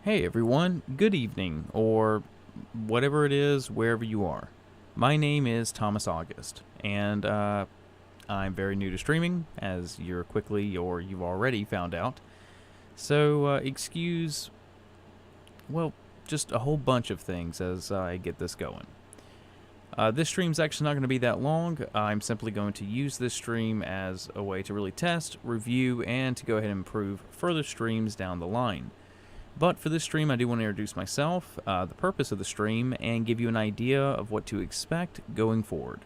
Hey everyone, good evening, or whatever it is, wherever you are. My name is Thomas August, and I'm very new to streaming, as you're quickly or you've already found out. So, excuse, well, just a whole bunch of things as I get this going. This stream's actually not going to be that long. I'm simply going to use this stream as a way to really test, review, and to go ahead and improve further streams down the line. But for this stream, I do want to introduce myself, the purpose of the stream, and give you an idea of what to expect going forward.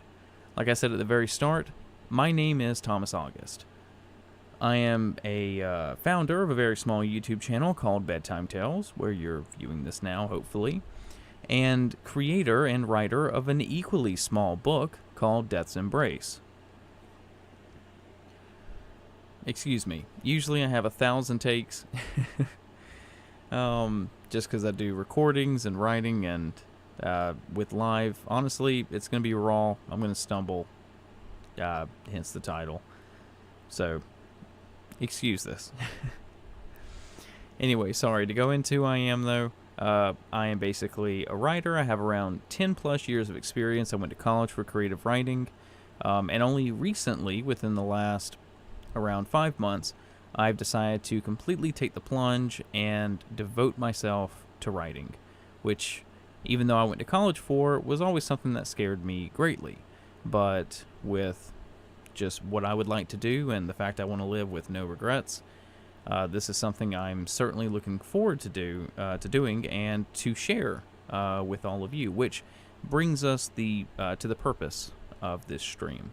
Like I said at the very start, my name is Thomas August. I am a founder of a very small YouTube channel called Bedtime Tales, where you're viewing this now, hopefully, and creator and writer of an equally small book called Death's Embrace. Excuse me, usually I have 1,000 takes. Just because I do recordings and writing and with live. Honestly, it's going to be raw. I'm going to stumble, hence the title. So, excuse this. Anyway, sorry. To go into who I am, though, I am basically a writer. I have around 10 plus years of experience. I went to college for creative writing, and only recently, within the last around 5 months, I've decided to completely take the plunge and devote myself to writing, which, even though I went to college for, was always something that scared me greatly. But with just what I would like to do and the fact I want to live with no regrets, this is something I'm certainly looking forward to doing and to share with all of you, which brings us to the purpose of this stream.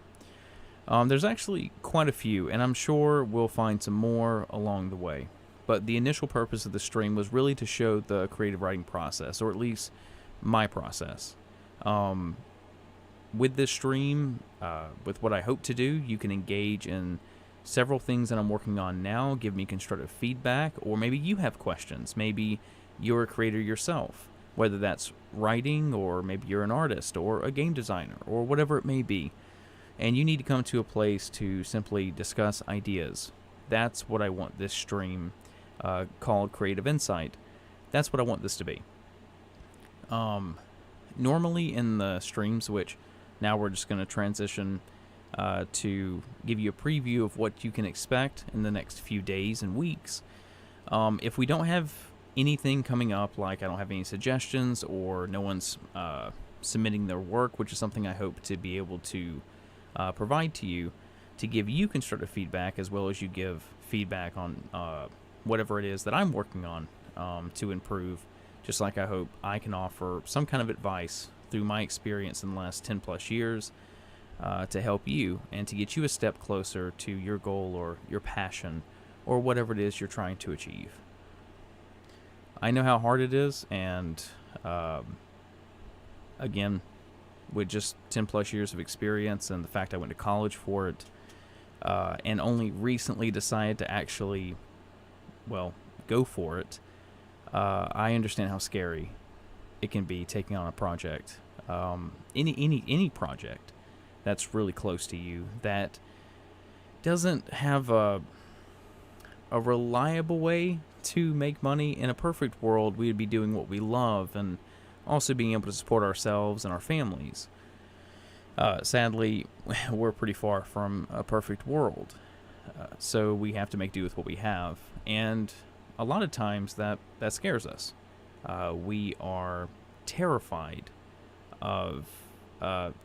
There's actually quite a few, and I'm sure we'll find some more along the way. But the initial purpose of the stream was really to show the creative writing process, or at least my process. With this stream, with what I hope to do, you can engage in several things that I'm working on now, give me constructive feedback, or maybe you have questions. Maybe you're a creator yourself, whether that's writing, or maybe you're an artist, or a game designer, or whatever it may be. And you need to come to a place to simply discuss ideas. That's what I want this stream called Creative Insight. That's what I want this to be. Normally in the streams, which now we're just going to transition to give you a preview of what you can expect in the next few days and weeks. If we don't have anything coming up, like I don't have any suggestions or no one's submitting their work, which is something I hope to be able to provide to you, to give you constructive feedback as well as you give feedback on whatever it is that I'm working on to improve, just like I hope I can offer some kind of advice through my experience in the last 10 plus years to help you and to get you a step closer to your goal or your passion or whatever it is you're trying to achieve. I know how hard it is, and again, with just 10 plus years of experience and the fact I went to college for it, and only recently decided to actually, go for it, I understand how scary it can be taking on a project, any project that's really close to you, that doesn't have a reliable way to make money. In a perfect world, we would be doing what we love and also being able to support ourselves and our families. Sadly, we're pretty far from a perfect world, so we have to make do with what we have, and a lot of times that scares us. We are terrified of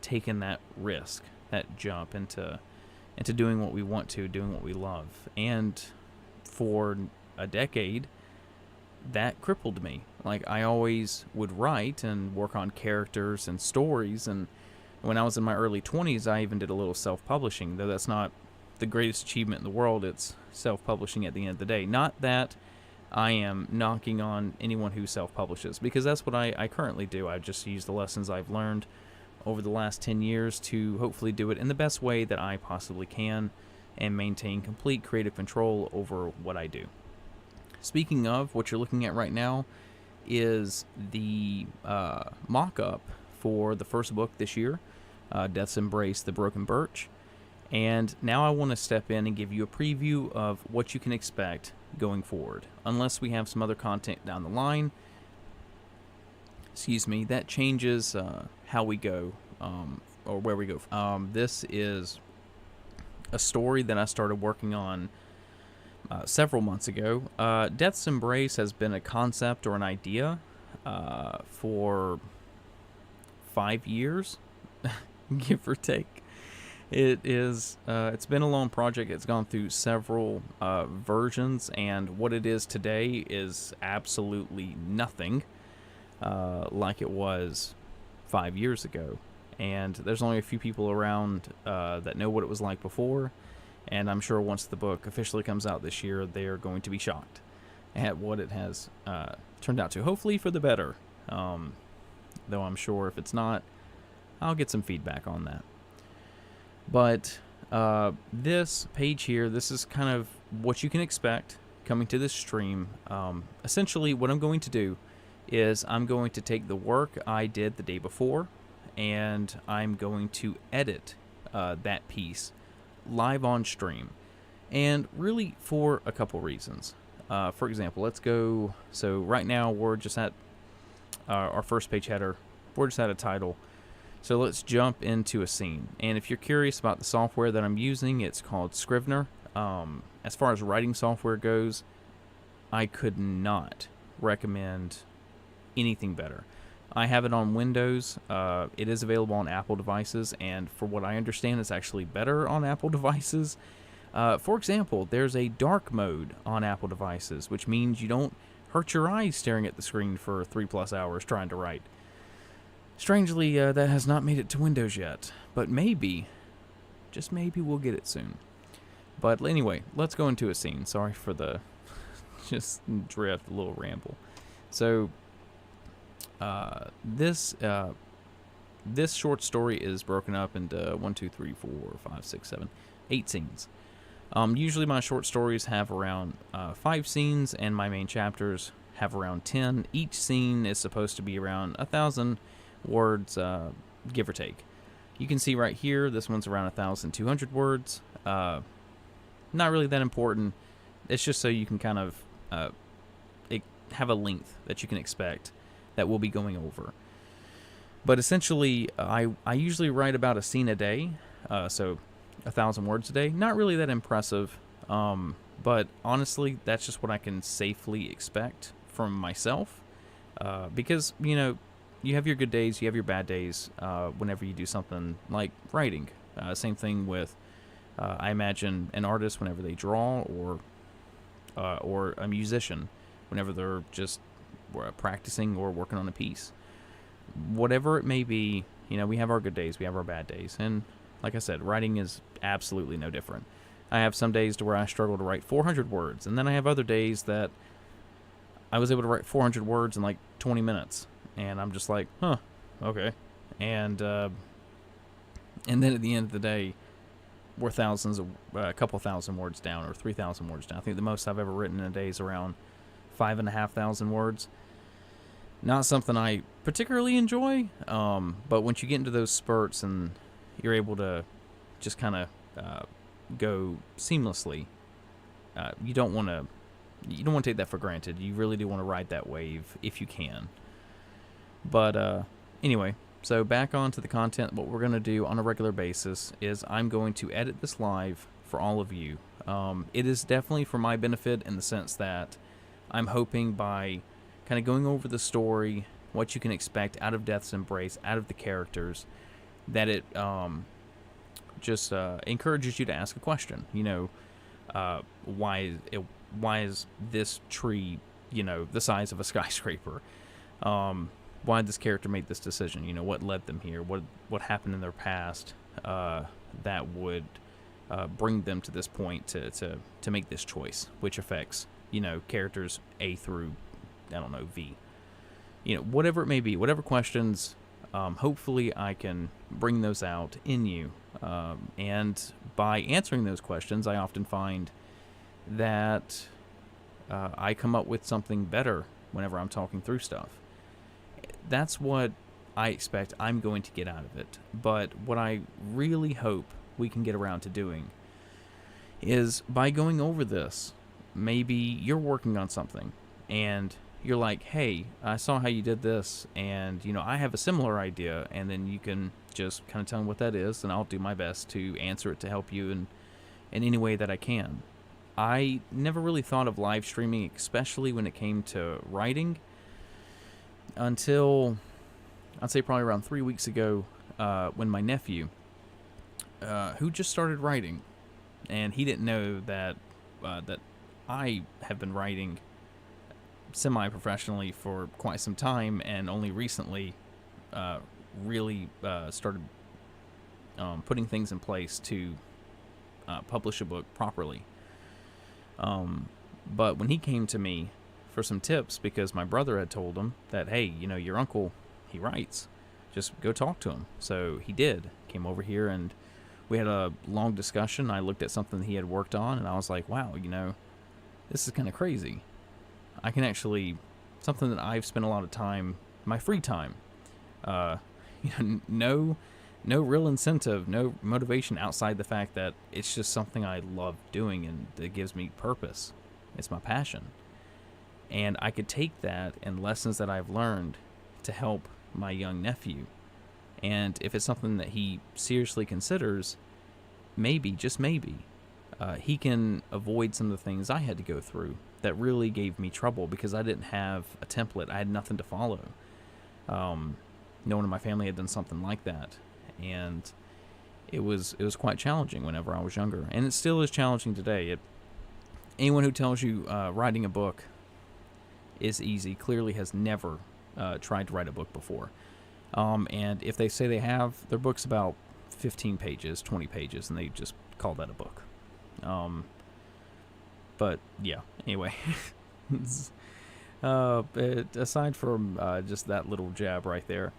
taking that risk, that jump into doing what we want to, doing what we love, and for a decade, that crippled me. Like, I always would write and work on characters and stories, and when I was in my early 20s, I even did a little self-publishing, though that's not the greatest achievement in the world. It's self-publishing at the end of the day. Not that I am knocking on anyone who self-publishes, because that's what I currently do. I just use the lessons I've learned over the last 10 years to hopefully do it in the best way that I possibly can and maintain complete creative control over what I do. Speaking of, what you're looking at right now is the mock-up for the first book this year, Death's Embrace, The Broken Birch. And now I want to step in and give you a preview of what you can expect going forward. Unless we have some other content down the line, that changes how we go, or where we go. This is a story that I started working on several months ago. Death's Embrace has been a concept or an idea for 5 years, give or take. It's been a long project. It's gone through several versions, and what it is today is absolutely nothing like it was 5 years ago. And there's only a few people around that know what it was like before, and I'm sure once the book officially comes out this year, they're going to be shocked at what it has turned out to. Hopefully for the better, though I'm sure if it's not, I'll get some feedback on that. But this page here, this is kind of what you can expect coming to this stream. Essentially, what I'm going to do is I'm going to take the work I did the day before, and I'm going to edit that piece live on stream. And really for a couple reasons. For example, let's go. So right now we're just at our first page header. We're just at a title. So let's jump into a scene. And if you're curious about the software that I'm using, it's called Scrivener. As far as writing software goes, I could not recommend anything better. I have it on Windows. It is available on Apple devices, and for what I understand, it's actually better on Apple devices. For example, there's a dark mode on Apple devices, which means you don't hurt your eyes staring at the screen for 3+ hours trying to write. Strangely, that has not made it to Windows yet, but maybe, just maybe, we'll get it soon. But anyway, let's go into a scene. Sorry for the just drift, a little ramble. So this short story is broken up into 8 scenes. Usually my short stories have around 5 scenes, and my main chapters have around 10. Each scene is supposed to be around 1,000 words, give or take. You can see right here, this one's around 1,200 words. Not really that important. It's just so you can kind of have a length that you can expect that we'll be going over. But essentially, I usually write about a scene a day, so 1,000 words a day. Not really that impressive, but honestly, that's just what I can safely expect from myself, because, you have your good days, you have your bad days whenever you do something like writing. Same thing with, I imagine, an artist whenever they draw, or a musician whenever they're just practicing or working on a piece. Whatever it may be, we have our good days, we have our bad days. And like I said, writing is absolutely no different. I have some days to where I struggle to write 400 words, and then I have other days that I was able to write 400 words in like 20 minutes. And I'm just like, okay. And then at the end of the day, we're a couple thousand words down, or 3,000 words down. I think the most I've ever written in a day is around 5,500 words. Not something I particularly enjoy, but once you get into those spurts and you're able to just kind of go seamlessly, you don't want to take that for granted. You really do want to ride that wave if you can. But anyway, so back onto the content. What we're going to do on a regular basis is I'm going to edit this live for all of you. It is definitely for my benefit in the sense that I'm hoping by kind of going over the story, what you can expect out of Death's Embrace, out of the characters, that it just encourages you to ask a question. Why is this tree, the size of a skyscraper? Why did this character make this decision? What led them here? What happened in their past that would bring them to this point to make this choice, which affects characters A through, V. Whatever it may be, whatever questions, hopefully I can bring those out in you. And by answering those questions, I often find that I come up with something better whenever I'm talking through stuff. That's what I expect I'm going to get out of it. But what I really hope we can get around to doing is by going over this. Maybe you're working on something and you're like, hey, I saw how you did this, and I have a similar idea, and then you can just kind of tell me what that is, and I'll do my best to answer it to help you in any way that I can. I never really thought of live streaming, especially when it came to writing, until I'd say probably around 3 weeks ago, when my nephew, who just started writing, and he didn't know that I have been writing semi-professionally for quite some time, and only recently really started putting things in place to publish a book properly. But when he came to me for some tips, because my brother had told him that, hey, your uncle, he writes, just go talk to him. So he did, came over here, and we had a long discussion. I looked at something he had worked on, and I was like, wow, this is kind of crazy. I can actually, something that I've spent a lot of time, my free time, no real incentive, no motivation outside the fact that it's just something I love doing and it gives me purpose. It's my passion. And I could take that and lessons that I've learned to help my young nephew. And if it's something that he seriously considers, maybe, just maybe, he can avoid some of the things I had to go through that really gave me trouble because I didn't have a template. I had nothing to follow. No one in my family had done something like that. And it was quite challenging whenever I was younger. And it still is challenging today. Anyone who tells you writing a book is easy clearly has never tried to write a book before. And if they say they have, their book's about 15 pages, 20 pages, and they just call that a book. But yeah, anyway, aside from just that little jab right there,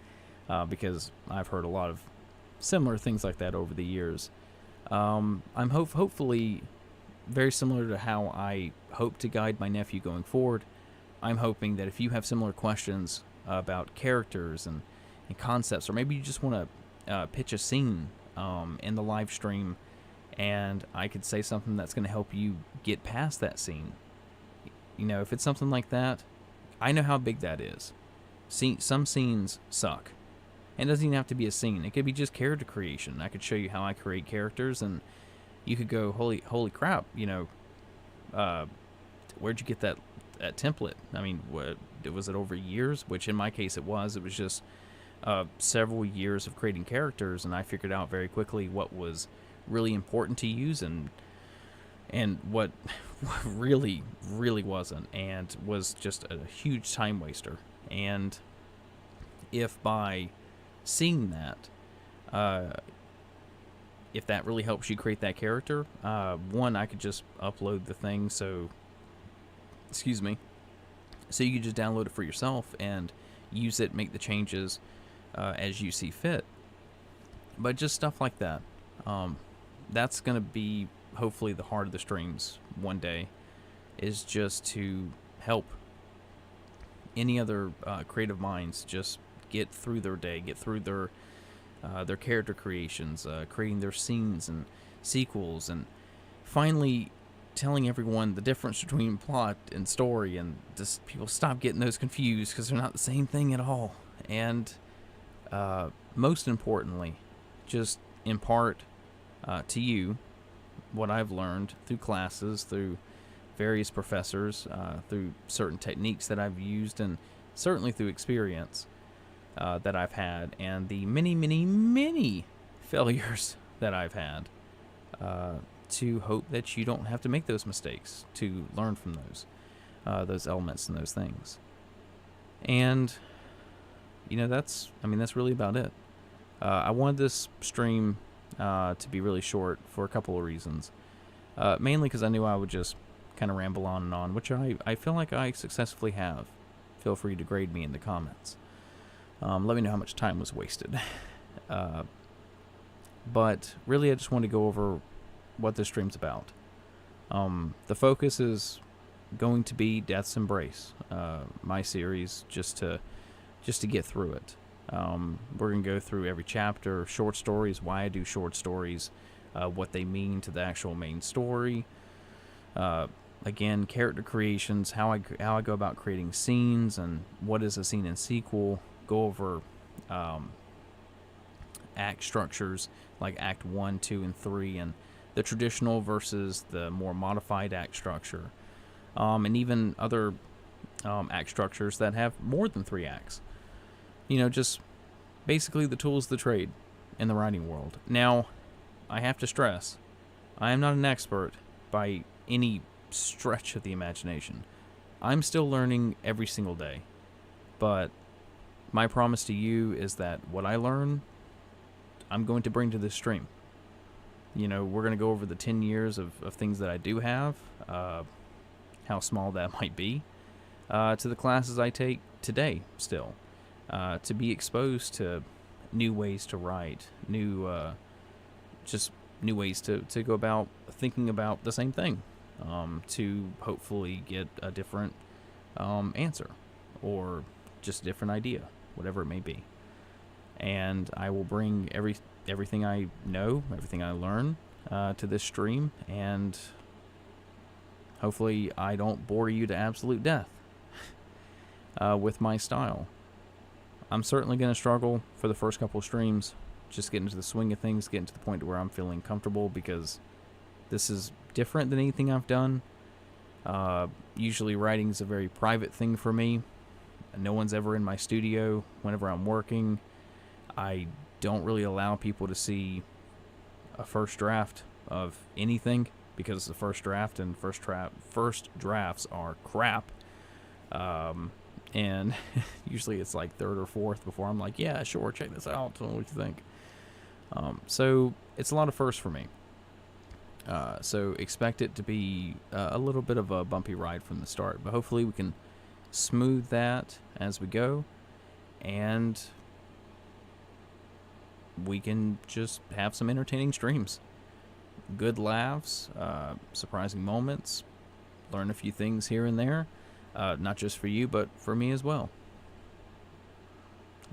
because I've heard a lot of similar things like that over the years, I'm hopefully very similar to how I hope to guide my nephew going forward. I'm hoping that if you have similar questions about characters and concepts, or maybe you just want to pitch a scene in the live stream, and I could say something that's going to help you get past that scene. If it's something like that, I know how big that is. Some scenes suck. And it doesn't even have to be a scene. It could be just character creation. I could show you how I create characters, and you could go, holy crap, where'd you get that template? I mean, was it over years? Which in my case it was. It was just several years of creating characters, and I figured out very quickly what was really important to use and what really wasn't, and was just a huge time waster. And if by seeing that, if that really helps you create that character, one, I could just upload the thing so you could just download it for yourself and use it, make the changes as you see fit. But just stuff like that. That's going to be hopefully the heart of the streams one day, is just to help any other creative minds just get through their day, get through their character creations, creating their scenes and sequels, and finally telling everyone the difference between plot and story, and just people stop getting those confused because they're not the same thing at all. And most importantly, just impart to you what I've learned through classes, through various professors, through certain techniques that I've used, and certainly through experience that I've had, and the many failures that I've had, to hope that you don't have to make those mistakes, to learn from those elements and those things. And that's really about it. I wanted this stream to be really short for a couple of reasons. Mainly because I knew I would just kind of ramble on and on, which I feel like I successfully have. Feel free to grade me in the comments. Let me know how much time was wasted. But really, I just want to go over what this stream's about. The focus is going to be Death's Embrace, my series, just to get through it. We're going to go through every chapter, short stories, why I do short stories, what they mean to the actual main story. Again, character creations, how I go about creating scenes and what is a scene in sequel. Go over act structures like Act 1, 2, and 3, and the traditional versus the more modified act structure. And even other act structures that have more than 3 acts. Just basically the tools of the trade in the writing world. Now, I have to stress, I am not an expert by any stretch of the imagination. I'm still learning every single day. But my promise to you is that what I learn, I'm going to bring to this stream. We're going to go over the 10 years of things that I do have, how small that might be, to the classes I take today still, to be exposed to new ways to write, new ways to go about thinking about the same thing, to hopefully get a different answer or just a different idea, whatever it may be. And I will bring everything I know, everything I learn to this stream, and hopefully I don't bore you to absolute death with my style. I'm certainly going to struggle for the first couple of streams, just getting into the swing of things, getting to the point where I'm feeling comfortable, because this is different than anything I've done. Usually writing is a very private thing for me. No one's ever in my studio whenever I'm working. I don't really allow people to see a first draft of anything, because the first draft and first drafts are crap. And usually it's like third or fourth before I'm like, yeah, sure, check this out, tell me what you think. So it's a lot of firsts for me. So expect it to be a little bit of a bumpy ride from the start, but hopefully we can smooth that as we go, and we can just have some entertaining streams. Good laughs, surprising moments, learn a few things here and there, not just for you, but for me as well.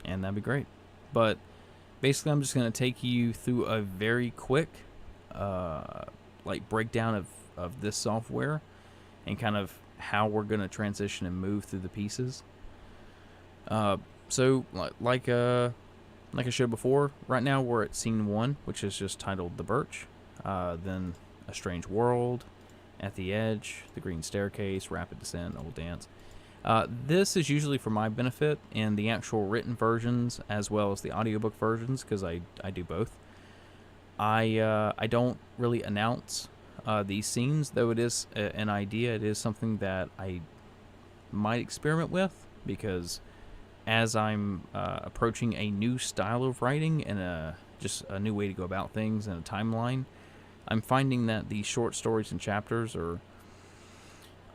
And that'd be great. But basically, I'm just going to take you through a very quick breakdown of this software and kind of how we're going to transition and move through the pieces. So like I showed before, right now we're at scene 1, which is just titled The Birch. Then A Strange World, At the Edge, The Green Staircase, Rapid Descent, Old Dance. This is usually for my benefit in the actual written versions as well as the audiobook versions, because I do both. I don't really announce these scenes, though it is an idea. It is something that I might experiment with, because as I'm approaching a new style of writing and just a new way to go about things and a timeline, I'm finding that these short stories and chapters are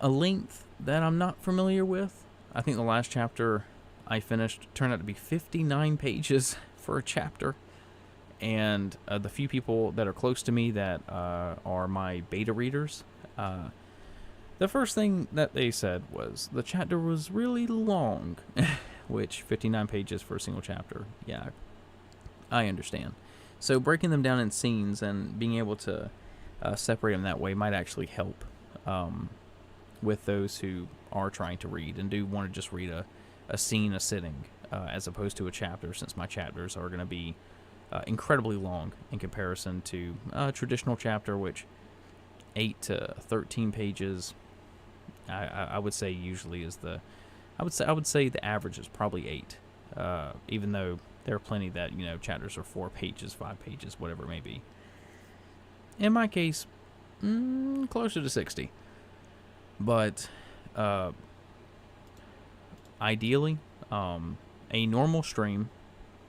a length that I'm not familiar with. I think the last chapter I finished turned out to be 59 pages for a chapter. And the few people that are close to me that are my beta readers, the first thing that they said was the chapter was really long, which 59 pages for a single chapter. Yeah, I understand. So breaking them down in scenes and being able to separate them that way might actually help with those who are trying to read and do want to just read a scene a sitting as opposed to a chapter, since my chapters are going to be incredibly long in comparison to a traditional chapter, which 8 to 13 pages, I would say usually is I would say the average is probably 8, even though there are plenty that, chapters are 4 pages, 5 pages, whatever it may be. In my case, closer to 60. But ideally, a normal stream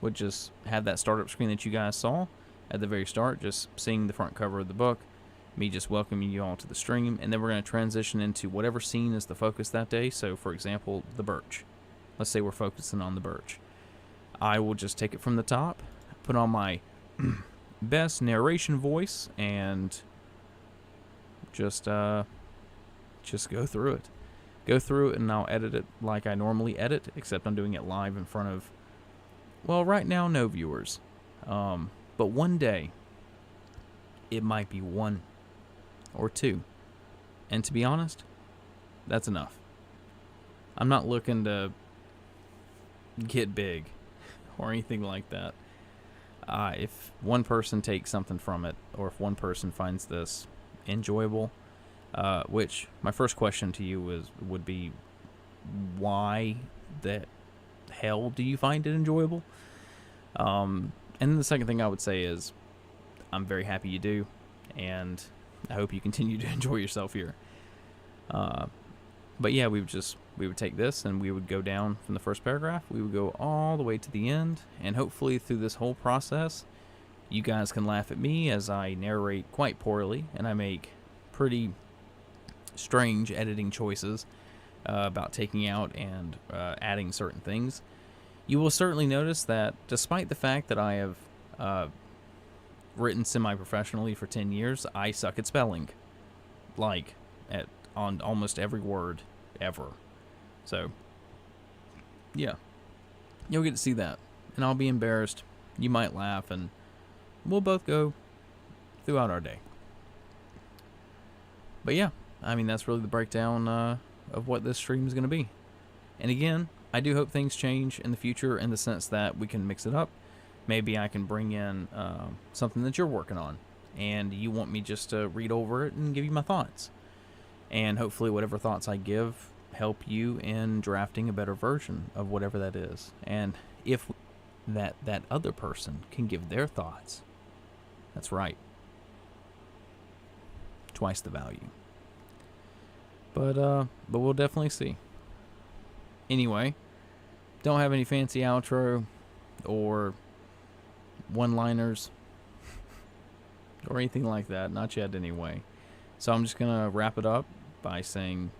would just have that startup screen that you guys saw at the very start, just seeing the front cover of the book, me just welcoming you all to the stream, and then we're going to transition into whatever scene is the focus that day. So, for example, the birch. Let's say we're focusing on the birch. I will just take it from the top, put on my best narration voice, and just go through it. Go through it, and I'll edit it like I normally edit, except I'm doing it live in front of, well, right now, no viewers. But one day, it might be one or two. And to be honest, that's enough. I'm not looking to get big or anything like that. If one person takes something from it, or if one person finds this enjoyable, which my first question to you would be, why the hell do you find it enjoyable? And then the second thing I would say is, I'm very happy you do, and I hope you continue to enjoy yourself here. But yeah, we would take this and we would go down from the first paragraph. We would go all the way to the end, and hopefully through this whole process, you guys can laugh at me as I narrate quite poorly and I make pretty strange editing choices about taking out and adding certain things. You will certainly notice that despite the fact that I have written semi-professionally for 10 years, I suck at spelling. On almost every word ever. So, yeah. You'll get to see that. And I'll be embarrassed. You might laugh, and we'll both go throughout our day. But yeah, I mean, that's really the breakdown of what this stream is going to be. And again, I do hope things change in the future in the sense that we can mix it up. Maybe I can bring in something that you're working on, and you want me just to read over it and give you my thoughts. And hopefully whatever thoughts I give help you in drafting a better version of whatever that is. And if that other person can give their thoughts, that's right, twice the value. But we'll definitely see. Anyway, don't have any fancy outro or one-liners or anything like that. Not yet, anyway. So I'm just going to wrap it up by saying